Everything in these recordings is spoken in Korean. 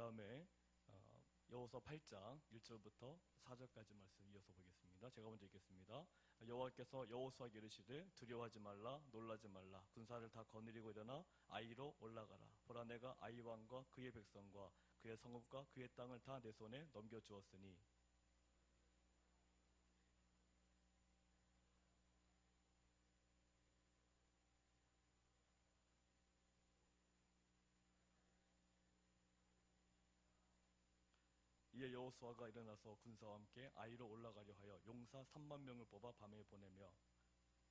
다음에 여호수아 8장 1절부터 4절까지 말씀 이어서 보겠습니다. 제가 먼저 읽겠습니다. 여호와께서 여호수아에게 이르시되 두려워하지 말라 놀라지 말라 군사를 다 거느리고 일어나 아이로 올라가라. 보라 내가 아이 왕과 그의 백성과 그의 성읍과 그의 땅을 다 내 손에 넘겨주었으니 이에 여호수아가 일어나서 군사와 함께 아이로 올라가려 하여 용사 3만 명을 뽑아 밤에 보내며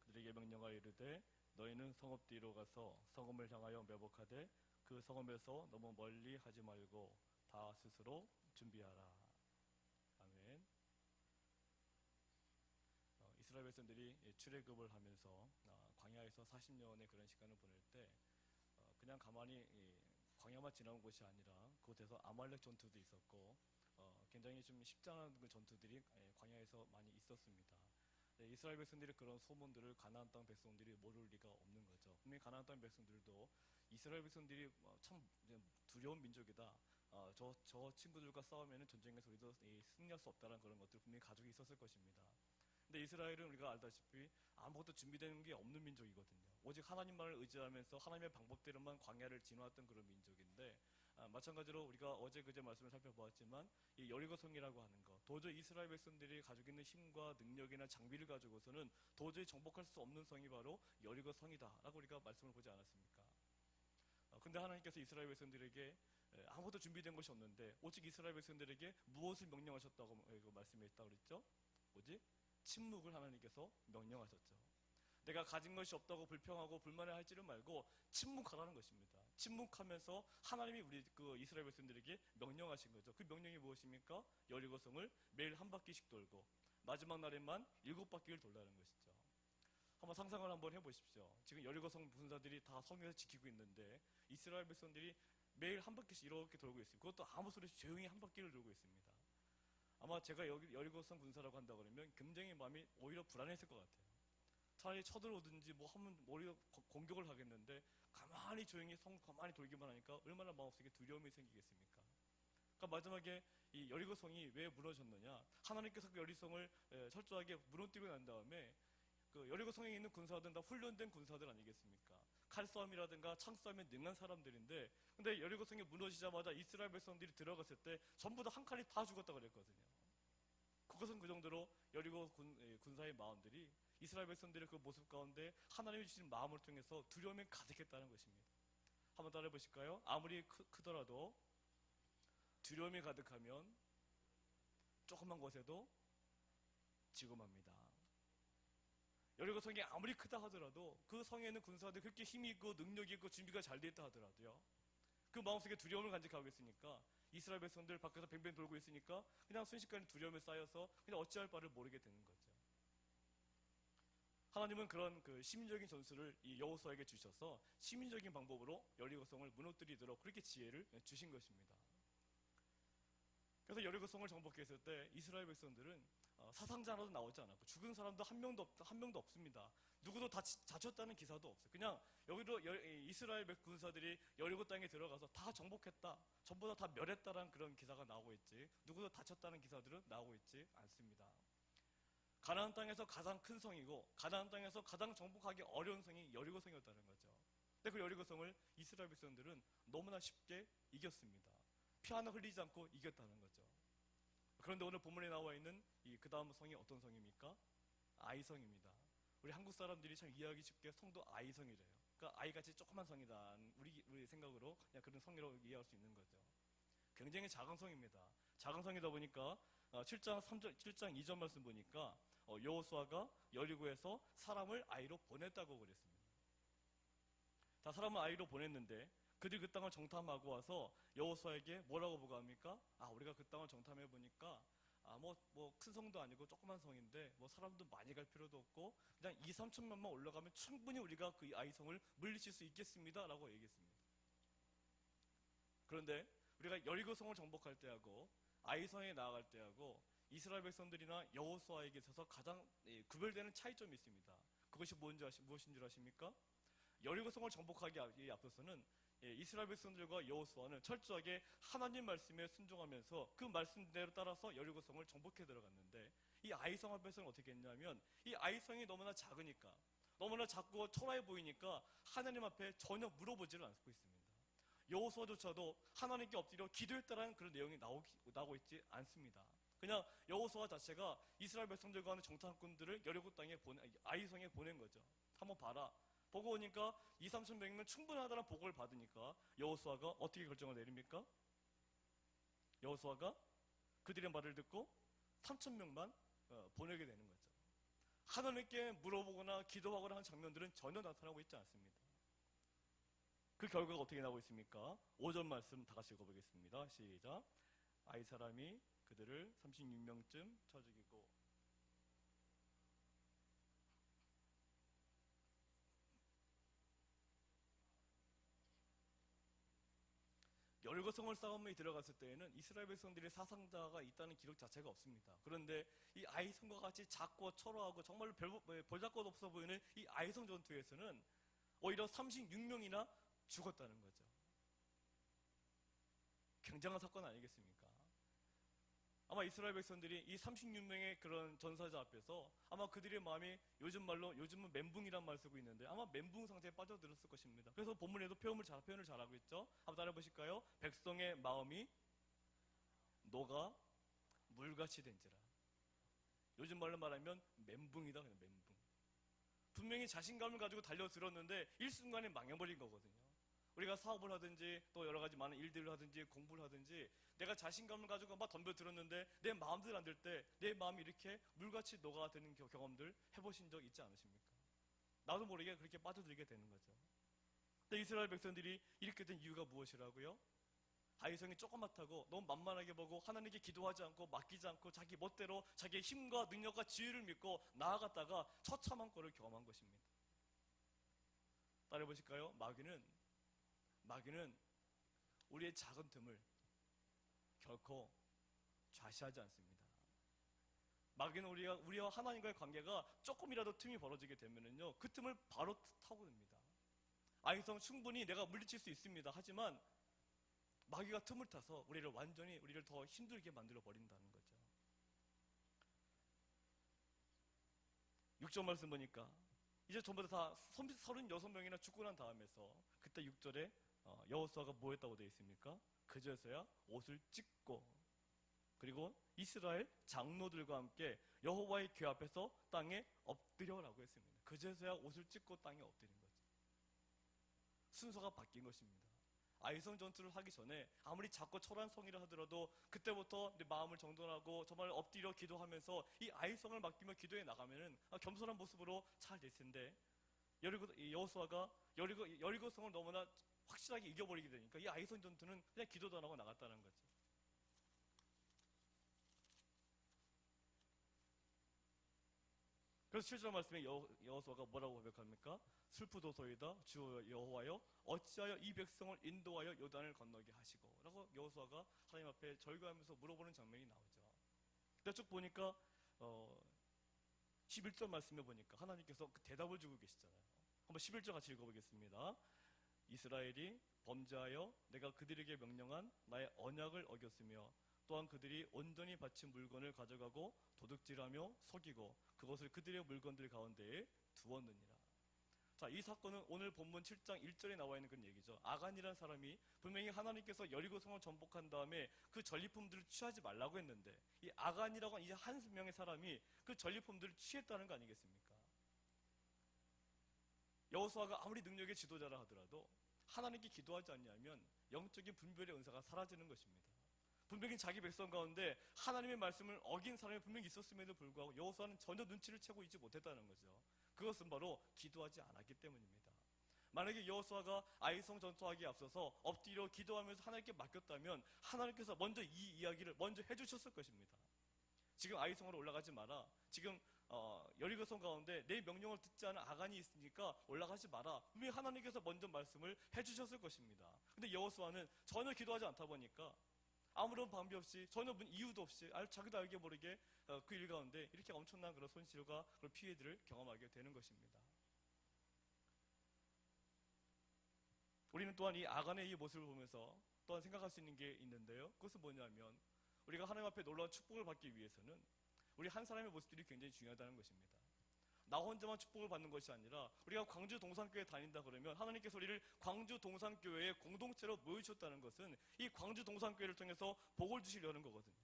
그들에게 명령하여 이르되 너희는 성읍 뒤로 가서 성읍을 향하여 매복하되 그 성읍에서 너무 멀리 하지 말고 다 스스로 준비하라. 아멘. 이스라엘 백성들이 출애굽을 하면서 광야에서 40년의 그런 시간을 보낼 때 그냥 가만히 광야만 지나온 곳이 아니라 그곳에서 아말렉 전투도 있었고 굉장히 좀 쉽지 않은 그 전투들이 광야에서 많이 있었습니다. 이스라엘 백성들이 그런 소문들을 가나안 땅 백성들이 모를 리가 없는 거죠. 분명히 가나안 땅 백성들도 이스라엘 백성들이 참 두려운 민족이다. 저 친구들과 싸우면 전쟁에서 우리도 승리할 수 없다는 그런 것들 분명히 가지고 있었을 것입니다. 근데 이스라엘은 우리가 알다시피 아무것도 준비되는 게 없는 민족이거든요. 오직 하나님만을 의지하면서 하나님의 방법대로만 광야를 지나왔던 그런 민족인데 마찬가지로 우리가 어제 그제 말씀을 살펴보았지만 이 여리고성이라고 하는 것 도저히 이스라엘 백성들이 가지고 있는 힘과 능력이나 장비를 가지고서는 도저히 정복할 수 없는 성이 바로 여리고성이다 라고 우리가 말씀을 보지 않았습니까? 근데 하나님께서 이스라엘 백성들에게 아무것도 준비된 것이 없는데 오직 이스라엘 백성들에게 무엇을 명령하셨다고 말씀했다고 그랬죠? 오직 침묵을 하나님께서 명령하셨죠. 내가 가진 것이 없다고 불평하고 불만을 할지를 말고 침묵하라는 것입니다. 침묵하면서 하나님이 우리 그 이스라엘 백성들에게 명령하신 거죠. 그 명령이 무엇입니까? 여리고성을 매일 한 바퀴씩 돌고 마지막 날에만 7바퀴를 돌라는 것이죠. 한번 상상을 한번 해보십시오. 지금 여리고성 군사들이 다 성에서 지키고 있는데 이스라엘 백성들이 매일 한 바퀴씩 이렇게 돌고 있습니다. 그것도 아무 소리 없이 조용히 한 바퀴를 돌고 있습니다. 아마 제가 여기 여리고성 군사라고 한다 그러면 굉장히 마음이 오히려 불안했을 것 같아요. 차라리 쳐들어오든지 뭐 하면 오히려 공격을 하겠는데 가만히 조용히 성 가만히 돌기만 하니까 얼마나 마음속에 두려움이 생기겠습니까? 그러니까 마지막에 이 여리고성이 왜 무너졌느냐? 하나님께서 그 여리고성을 철저하게 무너뜨리고 난 다음에 그 여리고성에 있는 군사들은 다 훈련된 군사들 아니겠습니까? 칼싸움이라든가 창싸움에 능한 사람들인데 근데 여리고성이 무너지자마자 이스라엘 백성들이 들어갔을 때 전부 다 한 칸이 다 죽었다고 그랬거든요. 그것은 그 정도로 여리고 군사의 마음들이 이스라엘 백성들의 그 모습 가운데 하나님이 주신 마음을 통해서 두려움에 가득했다는 것입니다. 한번 따라해 보실까요? 아무리 크더라도 두려움이 가득하면 조그만 것에도 지금합니다. 여리고성이 아무리 크다 하더라도 그 성에 있는 군사들 그렇게 힘이 있고 능력이 있고 준비가 잘 돼 있다 하더라도요. 그 마음속에 두려움을 간직하고 있으니까 이스라엘 백성들 밖에서 뱅뱅 돌고 있으니까 그냥 순식간에 두려움에 쌓여서 그냥 어찌할 바를 모르게 되는 거죠. 하나님은 그런 그 시민적인 전술을 이 여호수아에게 주셔서 시민적인 방법으로 여리고성을 무너뜨리도록 그렇게 지혜를 주신 것입니다. 그래서 여리고성을 정복했을 때 이스라엘 백성들은 사상자 하나도 나오지 않았고 죽은 사람도 한 명도 없습니다. 누구도 다쳤다는 기사도 없어요. 그냥 여기로 이스라엘 군사들이 여리고 땅에 들어가서 다 정복했다, 전부 다 멸했다라는 그런 기사가 나오고 있지 누구도 다쳤다는 기사들은 나오고 있지 않습니다. 가나안 땅에서 가장 큰 성이고 가나안 땅에서 가장 정복하기 어려운 성이 여리고성이었다는 거죠. 근데 그 여리고성을 이스라엘 백성들은 너무나 쉽게 이겼습니다. 피 하나 흘리지 않고 이겼다는 거죠. 그런데 오늘 본문에 나와 있는 그 다음 성이 어떤 성입니까? 아이성입니다. 우리 한국 사람들이 참 이해하기 쉽게 성도 아이성이래요. 그러니까 아이같이 조그만 성이다. 우리 생각으로 그냥 그런 성이라고 이해할 수 있는 거죠. 굉장히 작은 성입니다. 작은 성이다 보니까 7장 2절 말씀 보니까 여호수아가 여리고에서 사람을 아이로 보냈다고 그랬습니다. 다 사람을 아이로 보냈는데 그들이 그 땅을 정탐하고 와서 여호수아에게 뭐라고 보고합니까? 우리가 그 땅을 정탐해 보니까 큰 성도 아니고 조그만 성인데 사람도 많이 갈 필요도 없고 그냥 2-3천명만 올라가면 충분히 우리가 그 아이성을 물리칠 수 있겠습니다 라고 얘기했습니다. 그런데 우리가 여리고성을 정복할 때하고 아이성에 나아갈 때하고 이스라엘 백성들이나 여호수아에게 있어서 가장 구별되는 차이점이 있습니다. 그것이 무엇인 줄 아십니까? 여리고성을 정복하기 앞서서는 이스라엘 백성들과 여호수아는 철저하게 하나님 말씀에 순종하면서 그 말씀대로 따라서 여리고성을 정복해 들어갔는데, 이 아이성 앞에서는 어떻게 했냐면, 이 아이성이 너무나 작으니까, 너무나 작고 초라해 보이니까 하나님 앞에 전혀 물어보지를 않고 있습니다. 여호수아조차도 하나님께 엎드려 기도했다라는 그런 내용이 나오고 있지 않습니다. 그냥 여호수아 자체가 이스라엘 백성들과 하는 정탐꾼들을 여리고 땅에 아이성에 보낸 거죠. 한번 봐라. 보고 오니까 2,3,000명이면 충분하다는 보고를 받으니까 여호수아가 어떻게 결정을 내립니까? 여호수아가 그들의 말을 듣고 3,000명만 보내게 되는 거죠. 하나님께 물어보거나 기도하거나 하는 장면들은 전혀 나타나고 있지 않습니다. 그 결과가 어떻게 나오고 있습니까? 5절 말씀 다 같이 읽어보겠습니다. 시작. 아이 사람이 그들을 36명쯤 쳐 죽이고 여리고성을 싸움에 들어갔을 때에는 이스라엘 백성들의 사상자가 있다는 기록 자체가 없습니다. 그런데 이 아이성과 같이 작고 초라하고 정말로 볼작것 없어 보이는 이 아이성 전투에서는 오히려 36명이나 죽었다는 거죠. 굉장한 사건 아니겠습니까? 아마 이스라엘 백성들이 이 36명의 그런 전사자 앞에서 아마 그들의 마음이 요즘은 멘붕이란 말 쓰고 있는데 아마 멘붕 상태에 빠져들었을 것입니다. 그래서 본문에도 표현을 잘하고 있죠. 한번 따라해 보실까요? 백성의 마음이 녹아 물같이 된지라. 요즘 말로 말하면 멘붕이다. 그냥 멘붕. 분명히 자신감을 가지고 달려들었는데 일순간에 망해버린 거거든요. 우리가 사업을 하든지 또 여러 가지 많은 일들을 하든지 공부를 하든지 내가 자신감을 가지고 막 덤벼들었는데 내 마음대로 안 될 때 내 마음이 이렇게 물같이 녹아드는 경험들 해보신 적 있지 않으십니까? 나도 모르게 그렇게 빠져들게 되는 거죠. 근데 이스라엘 백성들이 이렇게 된 이유가 무엇이라고요? 아이성이 조그맣다고 너무 만만하게 보고 하나님께 기도하지 않고 맡기지 않고 자기 멋대로 자기의 힘과 능력과 지혜를 믿고 나아갔다가 처참한 꼴을 경험한 것입니다. 따라해 보실까요? 마귀는 우리의 작은 틈을 결코 좌시하지 않습니다. 마귀는 우리와 하나님과의 관계가 조금이라도 틈이 벌어지게 되면은요, 그 틈을 바로 타고듭니다. 아이성 충분히 내가 물리칠 수 있습니다. 하지만 마귀가 틈을 타서 우리를 더 힘들게 만들어 버린다는 거죠. 6절 말씀 보니까 이제 전부 다 36명이나 죽고 난 다음에서 그때 6절에 여호수아가 뭐 했다고 되어 있습니까? 그제서야 옷을 찢고 그리고 이스라엘 장로들과 함께 여호와의 궤 앞에서 땅에 엎드려라고 했습니다. 그제서야 옷을 찢고 땅에 엎드린 거죠. 순서가 바뀐 것입니다. 아이성 전투를 하기 전에 아무리 작고 초라한 성이라 하더라도 그때부터 내 마음을 정돈하고 정말 엎드려 기도하면서 이 아이성을 맡기며 기도해 나가면은 겸손한 모습으로 잘 될 텐데 여호수아가 여리고성을 너무나 확실하게 이겨버리게 되니까 이 아이성 전투는 그냥 기도도 안 하고 나갔다는 거죠. 그래서 7절 말씀에 여호수아가 뭐라고 고백합니까? 슬프도소이다 주 여호와여 어찌하여 이 백성을 인도하여 요단을 건너게 하시고 라고 여호수아가 하나님 앞에 절규하면서 물어보는 장면이 나오죠. 근데 쭉 보니까 11절 말씀에 보니까 하나님께서 그 대답을 주고 계시잖아요. 한번 11절 같이 읽어보겠습니다. 이스라엘이 범죄하여 내가 그들에게 명령한 나의 언약을 어겼으며 또한 그들이 온전히 바친 물건을 가져가고 도둑질하며 속이고 그것을 그들의 물건들 가운데에 두었느니라. 자, 이 사건은 오늘 본문 7장 1절에 나와 있는 그런 얘기죠. 아간이라는 사람이 분명히 하나님께서 여리고성을 정복한 다음에 그 전리품들을 취하지 말라고 했는데 이 아간이라고 하는 이제 한 명의 사람이 그 전리품들을 취했다는 거 아니겠습니까? 여호수아가 아무리 능력의 지도자라 하더라도 하나님께 기도하지 않냐면 영적인 분별의 은사가 사라지는 것입니다. 분명히 자기 백성 가운데 하나님의 말씀을 어긴 사람이 분명히 있었음에도 불구하고 여호수아는 전혀 눈치를 채고 있지 못했다는 거죠. 그것은 바로 기도하지 않았기 때문입니다. 만약에 여호수아가 아이성 전투하기에 앞서서 엎드려 기도하면서 하나님께 맡겼다면 하나님께서 먼저 이 이야기를 먼저 해주셨을 것입니다. 지금 아이성으로 올라가지 마라. 지금 여리고성 가운데 내 명령을 듣지 않은 아간이 있으니까 올라가지 마라. 분명히 하나님께서 먼저 말씀을 해주셨을 것입니다. 근데 여호수아는 전혀 기도하지 않다 보니까 아무런 방비 없이 전혀 이유도 없이 자기도 알게 모르게 그 일 가운데 이렇게 엄청난 그런 손실과 그런 피해들을 경험하게 되는 것입니다. 우리는 또한 이 아간의 이 모습을 보면서 또한 생각할 수 있는 게 있는데요. 그것은 뭐냐면 우리가 하나님 앞에 놀라운 축복을 받기 위해서는 우리 한 사람의 모습들이 굉장히 중요하다는 것입니다. 나 혼자만 축복을 받는 것이 아니라 우리가 광주 동산교회에 다닌다 그러면 하나님께서 우리를 광주 동산교회의 공동체로 모여주셨다는 것은 이 광주 동산교회를 통해서 복을 주시려는 거거든요.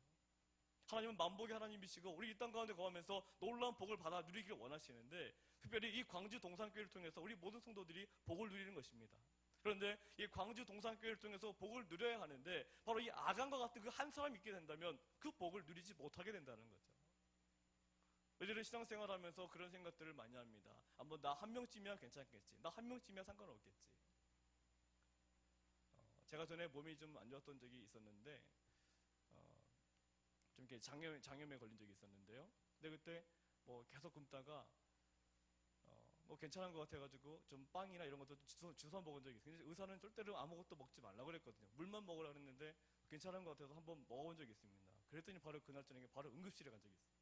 하나님은 만복의 하나님이시고 우리 이 땅 가운데 거하면서 놀라운 복을 받아 누리기를 원하시는데 특별히 이 광주 동산교회를 통해서 우리 모든 성도들이 복을 누리는 것입니다. 그런데 이 광주 동산교회를 통해서 복을 누려야 하는데 바로 이 아간과 같은 그 한 사람이 있게 된다면 그 복을 누리지 못하게 된다는 거죠. 요즘 신앙생활 하면서 그런 생각들을 많이 합니다. 한번 나 한 명쯤이야 괜찮겠지. 나 한 명쯤이야 상관없겠지. 제가 전에 몸이 좀 안 좋았던 적이 있었는데 좀 이렇게 장염에 걸린 적이 있었는데요. 근데 그때 뭐 계속 굶다가 뭐 괜찮은 것 같아가지고 좀 빵이나 이런 것도 주워 먹은 적이 있어요. 근데 의사는 절대로 아무것도 먹지 말라고 그랬거든요. 물만 먹으라 그랬는데 괜찮은 것 같아서 한번 먹어본 적이 있습니다. 그랬더니 바로 그날 저녁에 바로 응급실에 간 적이 있어요.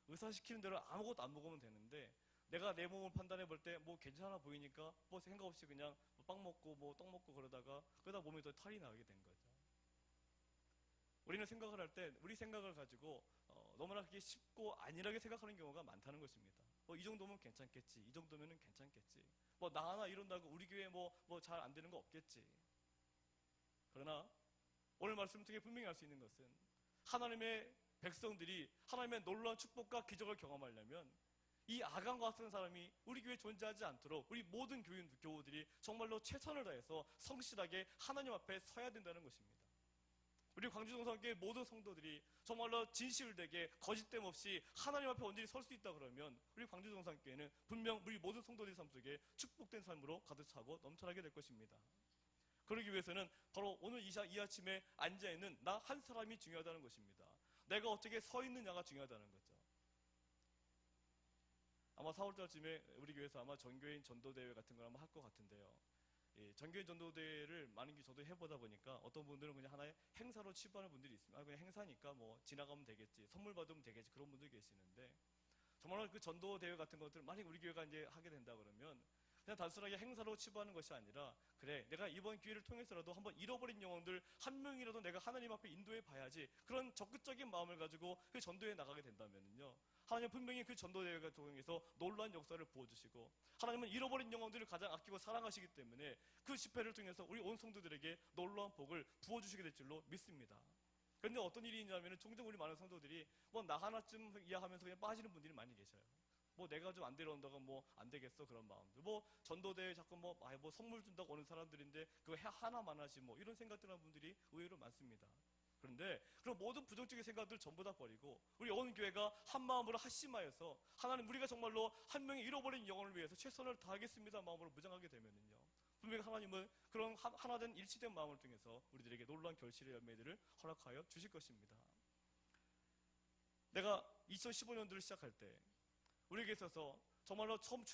의사 시키는 대로 아무것도 안 먹으면 되는데 내가 내 몸을 판단해 볼 때 뭐 괜찮아 보이니까 뭐 생각 없이 그냥 빵 먹고 뭐 떡 먹고 그러다 몸에 더 탈이 나게 된 거죠. 우리는 생각을 할 때 우리 생각을 가지고 너무나 그게 쉽고 안일하게 생각하는 경우가 많다는 것입니다. 이 정도면 괜찮겠지. 이 정도면은 괜찮겠지. 뭐 나 하나 이런다고 우리 교회 뭐 잘 안 되는 거 없겠지. 그러나 오늘 말씀 통해 분명히 알 수 있는 것은 하나님의 백성들이 하나님의 놀라운 축복과 기적을 경험하려면 이 아간과 같은 사람이 우리 교회에 존재하지 않도록 우리 모든 교우들이 정말로 최선을 다해서 성실하게 하나님 앞에 서야 된다는 것입니다. 우리 광주동산교회 모든 성도들이 정말로 진실되게 거짓됨 없이 하나님 앞에 온전히 설 수 있다 그러면 우리 광주동산교회는 분명 우리 모든 성도들의 삶 속에 축복된 삶으로 가득 차고 넘쳐나게 될 것입니다. 그러기 위해서는 바로 오늘 이 아침에 앉아있는 나 한 사람이 중요하다는 것입니다. 내가 어떻게 서 있느냐가 중요하다는 거죠. 아마 4월달쯤에 우리 교회에서 아마 전교인 전도대회 같은 걸 아마 할 것 같은데요. 전교인 전도대회를 많은 게 저도 해보다 보니까 어떤 분들은 그냥 하나의 행사로 치부하는 분들이 있습니다. 그냥 행사니까 뭐 지나가면 되겠지, 선물 받으면 되겠지 그런 분들이 계시는데 정말 그 전도대회 같은 것들 만약 우리 교회가 이제 하게 된다 그러면 그냥 단순하게 행사로 치부하는 것이 아니라 그래 내가 이번 기회를 통해서라도 한번 잃어버린 영혼들 한 명이라도 내가 하나님 앞에 인도해 봐야지 그런 적극적인 마음을 가지고 그 전도에 나가게 된다면요 하나님 분명히 그 전도대회가 통해서 놀라운 역사를 부어주시고 하나님은 잃어버린 영혼들을 가장 아끼고 사랑하시기 때문에 그 집회를 통해서 우리 온 성도들에게 놀라운 복을 부어주시게 될 줄로 믿습니다. 그런데 어떤 일이 있냐면 종종 우리 많은 성도들이 뭐 나 하나쯤 이야기하면서 그냥 빠지는 분들이 많이 계셔요. 뭐 내가 좀 안 데려온다고 뭐 안 되겠어 그런 마음들. 뭐 전도대회 자꾸 뭐 선물 준다고 오는 사람들인데 그거 하나만 하지 뭐 이런 생각들 하는 분들이 의외로 많습니다. 그런데 그런 모든 부정적인 생각들 전부 다 버리고 우리 온 교회가 한 마음으로 합심하여서 하나님 우리가 정말로 한 명의 잃어버린 영혼을 위해서 최선을 다하겠습니다 마음으로 무장하게 되면은요 분명히 하나님은 그런 하나된 일치된 마음을 통해서 우리들에게 놀라운 결실의 열매들을 허락하여 주실 것입니다. 내가 2015년도를 시작할 때 우리에게 있어서 정말로 처음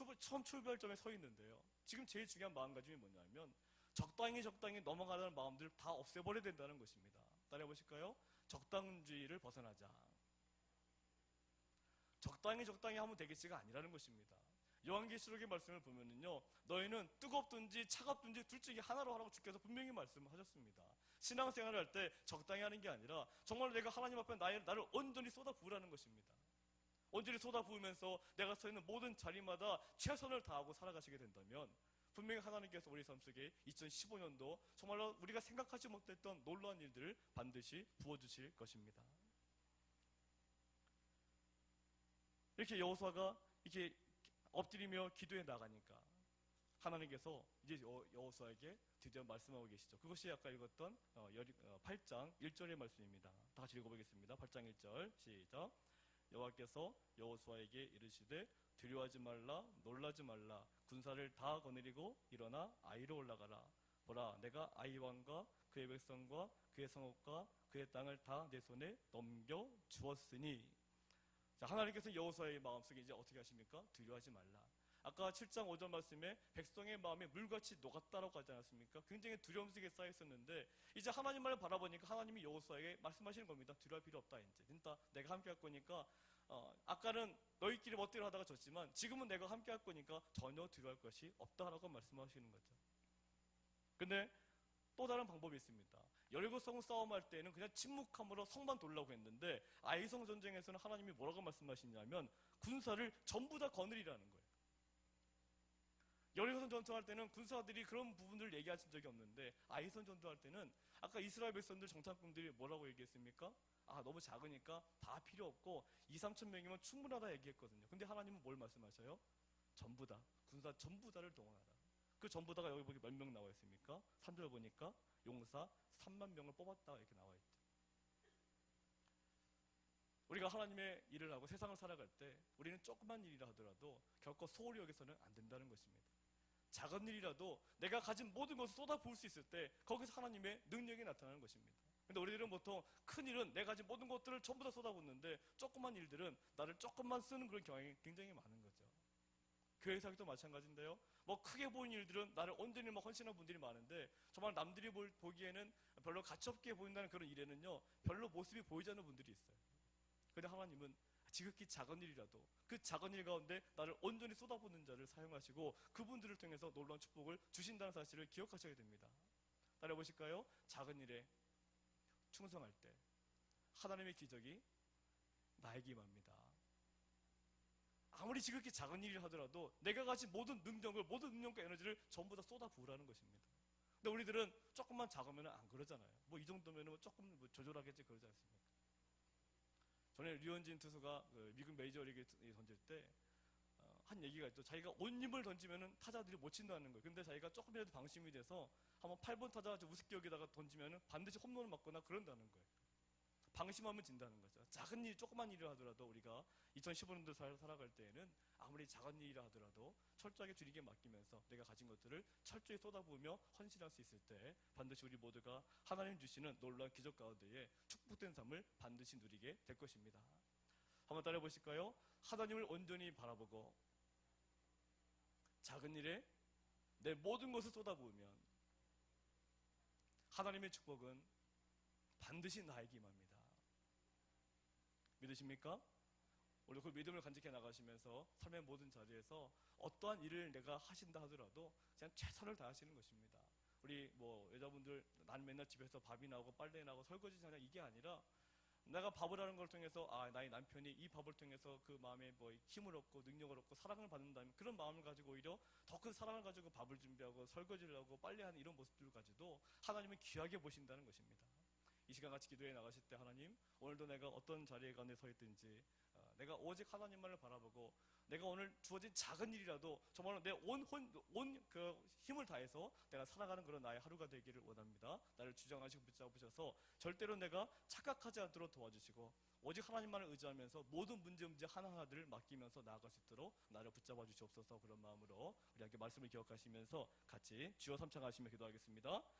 출발점에 서 있는데요. 지금 제일 중요한 마음가짐이 뭐냐면 적당히 넘어가는 마음들을 다 없애버려야 된다는 것입니다. 따라해 보실까요? 적당주의를 벗어나자. 적당히 하면 되겠지가 아니라는 것입니다. 요한계시록의 말씀을 보면은요, 너희는 뜨겁든지 차갑든지 둘 중에 하나로 하라고 주께서 분명히 말씀하셨습니다. 신앙생활을 할 때 적당히 하는 게 아니라 정말 내가 하나님 앞에 나를 온전히 쏟아부으라는 것입니다. 온전히 쏟아부으면서 내가 서 있는 모든 자리마다 최선을 다하고 살아가시게 된다면 분명히 하나님께서 우리 삶 속에 2015년도 정말로 우리가 생각하지 못했던 놀라운 일들을 반드시 부어주실 것입니다. 이렇게 여호수아가 이렇게 엎드리며 기도해 나가니까 하나님께서 이제 여호수아에게 드디어 말씀하고 계시죠. 그것이 아까 읽었던 8장 1절의 말씀입니다. 다 같이 읽어보겠습니다. 8장 1절 시작. 여호와께서 여호수아에게 이르시되 두려워하지 말라 놀라지 말라 군사를 다 거느리고 일어나 아이로 올라가라. 보라 내가 아이 왕과 그의 백성과 그의 성읍과 그의 땅을 다 내 손에 넘겨 주었으니. 자, 하나님께서 여호수아의 마음속에 이제 어떻게 하십니까? 두려워하지 말라. 아까 7장 5절 말씀에 백성의 마음이 물같이 녹았다라고 하지 않았습니까? 굉장히 두려움 속에 쌓여 있었는데 이제 하나님만을 바라보니까 하나님이 여호수아에게 말씀하시는 겁니다. 두려워할 필요 없다. 이제 진짜 내가 함께 할 거니까 아까는 너희끼리 멋대로 하다가 졌지만 지금은 내가 함께 할 거니까 전혀 두려워할 것이 없다라고 말씀하시는 거죠. 근데 또 다른 방법이 있습니다. 여리고성 싸움할 때는 그냥 침묵함으로 성만 돌라고 했는데 아이성 전쟁에서는 하나님이 뭐라고 말씀하시냐면 군사를 전부 다 거느리라는 거예요. 여리고성 전투할 때는 군사들이 그런 부분들을 얘기하신 적이 없는데 아이성 전투할 때는 아까 이스라엘 백성들 정탐꾼들이 뭐라고 얘기했습니까? 아, 너무 작으니까 다 필요 없고 2, 3천 명이면 충분하다 얘기했거든요. 근데 하나님은 뭘 말씀하셔요? 전부 다, 군사 전부 다를 동원하라. 그 전부 다가 여기 보기 몇 명 나와 있습니까? 3절 보니까 용사 3만 명을 뽑았다 이렇게 나와 있죠. 우리가 하나님의 일을 하고 세상을 살아갈 때 우리는 조그만 일이라 하더라도 결코 소홀히 여기서는 안 된다는 것입니다. 작은 일이라도 내가 가진 모든 것을 쏟아부을 수 있을 때 거기서 하나님의 능력이 나타나는 것입니다. 근데 우리들은 보통 큰 일은 내가 가진 모든 것들을 전부 다 쏟아붓는데 조그만 일들은 나를 조금만 쓰는 그런 경향이 굉장히 많은 거죠. 교회 사역도 마찬가지인데요. 뭐 크게 보이는 일들은 나를 온전히 막 헌신한 분들이 많은데 정말 남들이 보기에는 별로 가치없게 보인다는 그런 일에는요 별로 모습이 보이지 않는 분들이 있어요. 근데 하나님은 지극히 작은 일이라도 그 작은 일 가운데 나를 온전히 쏟아붓는 자를 사용하시고 그분들을 통해서 놀라운 축복을 주신다는 사실을 기억하셔야 됩니다. 따라해 보실까요? 작은 일에 충성할 때 하나님의 기적이 나에게 임합니다. 아무리 지극히 작은 일을 하더라도 내가 가진 모든 능력을, 모든 능력과 에너지를 전부 다 쏟아부으라는 것입니다. 근데 우리들은 조금만 작으면 안 그러잖아요. 뭐 이 정도면 조금 뭐 조절하겠지 그러지 않습니까? 전에 류현진 투수가 미국 메이저리그에 던질 때 한 얘기가 있죠. 자기가 온 힘을 던지면 타자들이 못 친다는 거예요. 근데 자기가 조금이라도 방심이 돼서 한번 8번 타자 우습기역에다가 던지면 반드시 홈런을 맞거나 그런다는 거예요. 방심하면 진다는 거죠. 작은 일, 조그만 일을 하더라도 우리가 2015년도 살아갈 때에는 아무리 작은 일이라 하더라도 철저하게 주님께 맡기면서 내가 가진 것들을 철저히 쏟아부으며 헌신할 수 있을 때 반드시 우리 모두가 하나님 주시는 놀라운 기적 가운데에 축복된 삶을 반드시 누리게 될 것입니다. 한번 따라해 보실까요? 하나님을 온전히 바라보고 작은 일에 내 모든 것을 쏟아부으면 하나님의 축복은 반드시 나에게 임합니다. 믿으십니까? 우리 그 믿음을 간직해 나가시면서 삶의 모든 자리에서 어떠한 일을 내가 하신다 하더라도 그냥 최선을 다하시는 것입니다. 우리 뭐 여자분들 난 맨날 집에서 밥이 나오고 빨래 나오고 설거지 하냐 이게 아니라 내가 밥을 하는 걸 통해서 나의 남편이 이 밥을 통해서 그 마음에 뭐 힘을 얻고 능력을 얻고 사랑을 받는다면 그런 마음을 가지고 오히려 더 큰 사랑을 가지고 밥을 준비하고 설거지를 하고 빨래하는 이런 모습들을 가지고 하나님은 귀하게 보신다는 것입니다. 이 시간 같이 기도해 나가실 때 하나님 오늘도 내가 어떤 자리에 가운데 서 있든지 내가 오직 하나님만을 바라보고 내가 오늘 주어진 작은 일이라도 정말로 내 온 그 힘을 다해서 내가 살아가는 그런 나의 하루가 되기를 원합니다. 나를 주장하시고 붙잡으셔서 절대로 내가 착각하지 않도록 도와주시고 오직 하나님만을 의지하면서 모든 문제 하나하나들을 맡기면서 나아갈 수 있도록 나를 붙잡아 주시옵소서. 그런 마음으로 우리 함께 말씀을 기억하시면서 같이 주여 삼창하시며 기도하겠습니다.